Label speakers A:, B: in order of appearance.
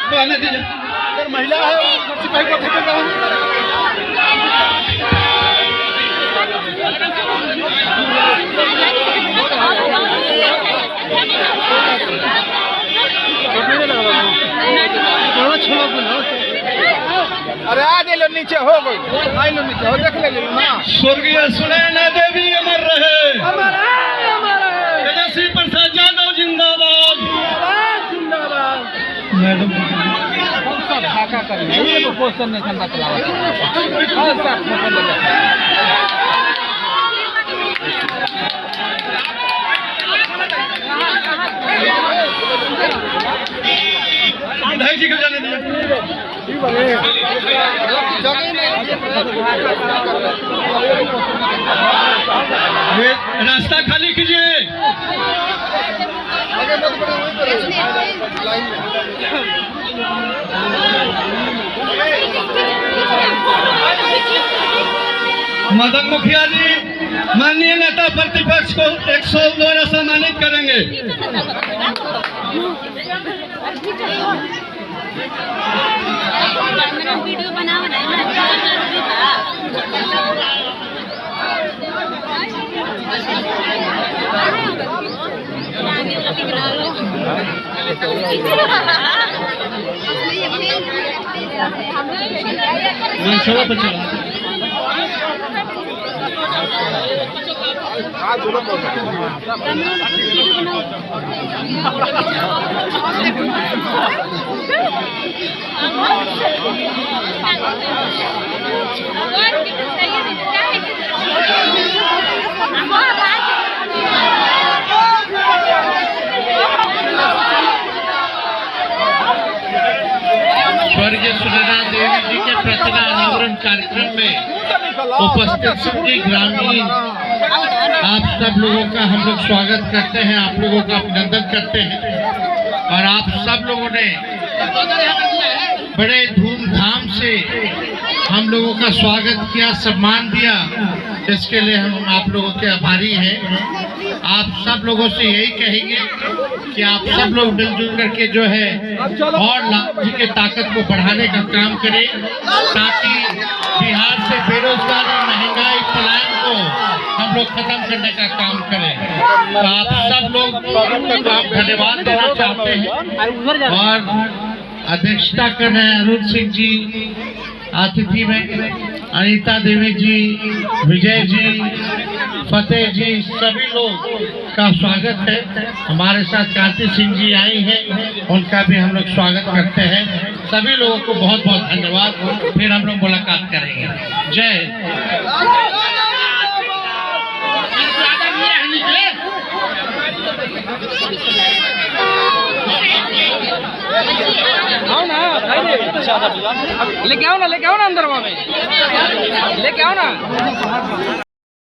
A: तो आने दीजिए। अगर महिला है सिपाही को फेंकेगा। अरे आ ले लो नीचे हो गई, आई लो नीचे हो, देख ले लो ना।
B: स्वर्गीय सुनैना देवी अमर रहे, तेजस्वी प्रसाद यादव जिंदाबाद। मैडम
A: ढाका कर ये तो पोस्टर नहीं ठंडा चलावा।
B: भाई जी को जाने दीजिए। रास्ता खाली कीजिए। मदन मुखिया जी माननीय नेता प्रतिपक्ष को 100 द्वारा सम्मानित करेंगे।
C: वीडियो बना
B: स्वर्गीय सुनैना देवी जी के प्रतिमा अनावरण कार्यक्रम में उपस्थित सभी ग्रामीण आप सब लोगों का हम लोग स्वागत करते हैं, आप लोगों का अभिनंदन करते हैं। और आप सब लोगों ने बड़े धूमधाम से हम लोगों का स्वागत किया, सम्मान दिया, इसके लिए हम आप लोगों के आभारी हैं। आप सब लोगों से यही कहेंगे कि आप सब लोग मिलजुल करके जो है और लालू जी के ताकत को बढ़ाने का काम करें, ताकि बिहार से बेरोजगारी, महंगाई, पलायन को हम लोग खत्म करने का काम करें। तो आप सब लोग को आप धन्यवाद देना चाहते हैं। और अध्यक्षता कर रहे हैं अरुण सिंह जी, अतिथि में अनीता देवी जी, विजय जी, फतेह जी, सभी लोग का स्वागत है। हमारे साथ कांति सिंह जी आई हैं, उनका भी हम लोग स्वागत करते हैं। सभी लोगों को बहुत बहुत धन्यवाद। फिर हम लोग मुलाकात करेंगे। जय
A: लेके आओ ना अंदर में लेके आओ ना।